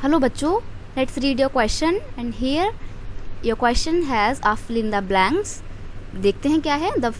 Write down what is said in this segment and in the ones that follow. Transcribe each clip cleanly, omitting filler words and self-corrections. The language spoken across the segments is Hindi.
Hello बच्चों, let's read your question and here your question has a fill in the blanks. देखते हैं क्या है. The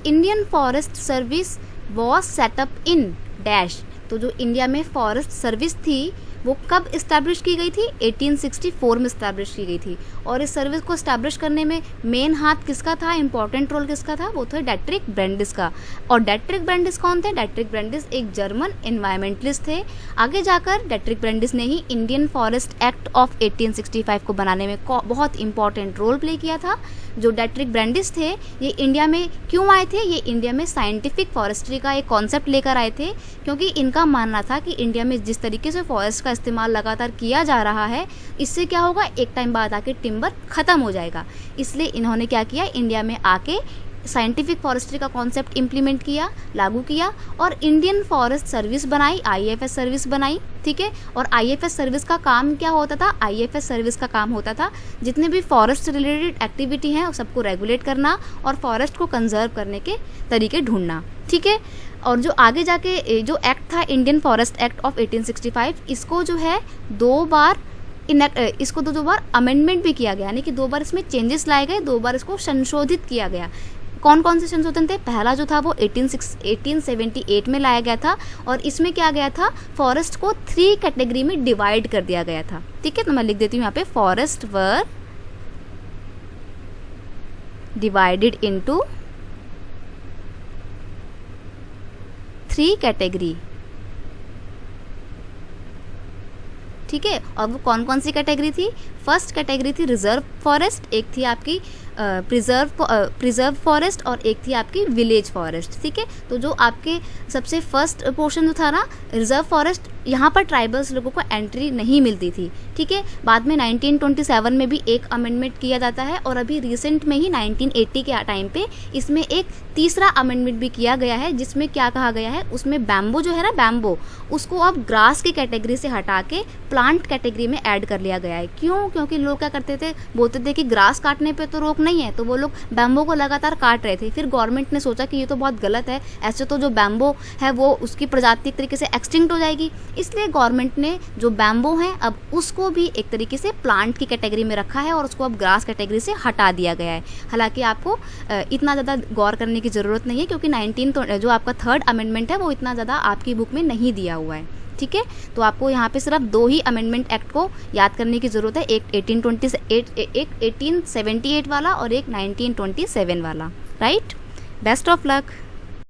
Indian Forest Service was set up in dash. तो जो इंडिया में फॉरेस्ट सर्विस थी वो कब इस्टेब्लिश की गई थी? 1864 में इस्टेब्लिश की गई थी. और इस सर्विस को इस्टेब्लिश करने में मेन हाथ किसका था, इंपॉर्टेंट रोल किसका था? वो थे डेट्रिक ब्रेंडिस का. और डेट्रिक ब्रेंडिस कौन थे? डेट्रिक ब्रेंडिस एक जर्मन एनवायरमेंटलिस्ट थे. आगे जाकर डेट्रिक ब्रेंडिस ने ही इंडियन फॉरेस्ट एक्ट ऑफ 1865 को बनाने में बहुत इंपॉर्टेंट रोल प्ले किया था. जो डेट्रिक ब्रेंडिस थे ये इंडिया में क्यों आए थे? ये इंडिया में साइंटिफिक फॉरेस्ट्री का एक कॉन्सेप्ट लेकर आए थे, क्योंकि इनका मानना था कि इंडिया में जिस तरीके से फॉरेस्ट का इस्तेमाल लगातार किया जा रहा है इससे क्या होगा, एक टाइम बाद आके टिम्बर ख़त्म हो जाएगा. इसलिए इन्होंने क्या किया, इंडिया में आके साइंटिफिक फॉरेस्ट्री का कॉन्सेप्ट इम्प्लीमेंट किया, लागू किया और इंडियन फॉरेस्ट सर्विस बनाई, आईएफएस सर्विस बनाई. ठीक है. और आईएफएस सर्विस का काम क्या होता था? आईएफएस सर्विस का काम होता था जितने भी फॉरेस्ट रिलेटेड एक्टिविटी हैं उस सबको रेगुलेट करना और फॉरेस्ट को कंजर्व करने के तरीके ढूंढना. ठीक है. और जो आगे जाके जो एक्ट था इंडियन फॉरेस्ट एक्ट ऑफ 1865, इसको जो है दो बार अमेंडमेंट भी किया गया, यानी कि 2 बार इसमें चेंजेस लाए गए, 2 बार इसको संशोधित किया गया. कौन कौन से संशोधन थे? पहला जो था वो 1878 में लाया गया था और इसमें क्या गया था, फॉरेस्ट को 3 कैटेगरी में डिवाइड कर दिया गया था. ठीक है. तो मैं लिख देती हूँ यहाँ पे, forest were divided into 3 category. ठीक है. और वो कौन कौन सी कैटेगरी थी? फर्स्ट कैटेगरी थी रिजर्व फॉरेस्ट, एक थी आपकी प्रिजर्व फॉरेस्ट और एक थी आपकी विलेज फॉरेस्ट. ठीक है. तो जो आपके सबसे फर्स्ट पोर्शन जो था ना रिजर्व फॉरेस्ट, यहाँ पर ट्राइबल्स लोगों को एंट्री नहीं मिलती थी. ठीक है. बाद में 1927 में भी एक अमेंडमेंट किया जाता है और अभी रिसेंट में ही 1980 के टाइम पे इसमें एक तीसरा अमेंडमेंट भी किया गया है, जिसमें क्या कहा गया है, उसमें बैम्बो जो है ना, बैम्बो उसको अब ग्रास की कैटेगरी से हटा के प्लांट कैटेगरी में ऐड कर लिया गया है. क्यों? क्योंकि लोग क्या करते थे, बोलते थे कि ग्रास काटने पे तो रोक नहीं है, तो वो लोग बैम्बो को लगातार काट रहे थे. फिर गवर्नमेंट ने सोचा कि ये तो बहुत गलत है, ऐसे तो जो बैम्बो है वो उसकी प्रजाति एक तरीके से एक्सटिंक्ट हो जाएगी. इसलिए गवर्नमेंट ने जो बैम्बो है अब उसको भी एक तरीके से प्लांट की कैटेगरी में रखा है और उसको अब ग्रास कैटेगरी से हटा दिया गया है. हालांकि आपको इतना ज़्यादा गौर करने की ज़रूरत नहीं है, क्योंकि जो आपका 3rd अमेंडमेंट है वो इतना ज़्यादा आपकी बुक में नहीं दिया हुआ है. ठीक है. तो आपको यहाँ पे सिर्फ 2 ही अमेंडमेंट एक्ट को याद करने की ज़रूरत है, एक 1878 वाला और एक 1927 वाला. राइट. Best of luck.